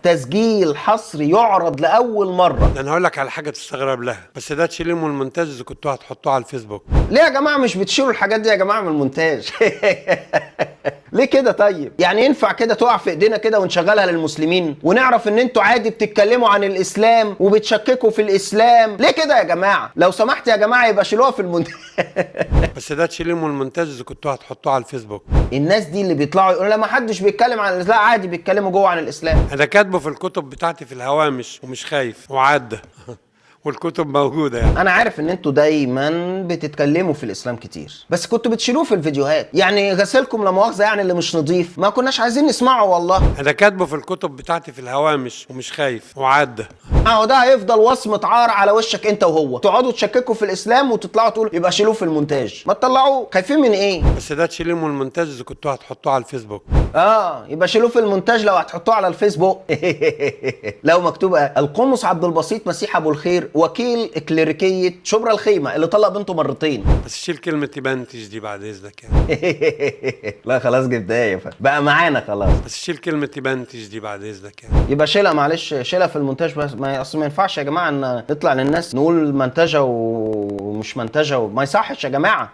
تسجيل حصري يعرض لاول مره. انا هقول لك على حاجه تستغرب لها، بس ده تشيليه من المونتاج اذا كنتوا هتحطوه على الفيسبوك. ليه يا جماعه مش بتشيلوا الحاجات دي يا جماعه من المونتاج؟ ليه كده طيب؟ يعني ينفع كده تقع في ايدينا كده ونشغلها للمسلمين ونعرف ان انتوا عادي بتتكلموا عن الاسلام وبتشككوا في الاسلام؟ ليه كده يا جماعه؟ لو سمحت يا جماعه يبقى شيلوها في المونتاج. بس ده تشيليه من المونتاج اذا كنتوا هتحطوه على الفيسبوك. الناس دي اللي بيطلعوا يقولوا لا ما حدش بيتكلم عن الاسلام، عادي بيتكلموا جوه عن الاسلام. انا كاتبه في الكتب بتاعتي في الهوامش ومش خايف وعدى. والكتب موجوده يعني. انا عارف ان انتوا دايما بتتكلموا في الاسلام كتير، بس كنتوا بتشيلوه في الفيديوهات. يعني غسيلكم لا مؤاخذه يعني اللي مش نظيف ما كناش عايزين نسمعه والله. انا كاتبه في الكتب بتاعتي في الهوامش ومش خايف وعدى. اهو ده هيفضل وصمة عار على وشك انت وهو، تقعدوا تشككوا في الاسلام وتطلعوا تقولوا يبقى شيلوه في المونتاج. ما تطلعوه، خايفين من ايه؟ بس ده تشيليه من المونتاج اذا كنتوا هتحطوه على الفيسبوك. يبقى شيلوه في المونتاج لو هتحطوه على الفيسبوك. لو مكتوب القمص عبد البسيط مسيح ابو الخير وكيل كليريكيه شبرا الخيمه اللي طلق بنته مرتين. بس شيل كلمه يبنتج دي بعد اذنك يعني. لا خلاص جبتها يا فندم، بقى معانا خلاص. بس شيل كلمه يبنتج دي بعد اذنك يعني. يبقى شيلها معلش، شيلها في المونتاج. بس ما اصل ما ينفعش يا جماعه ان نطلع للناس نقول منتجه ومش منتجه ما يصحش يا جماعه.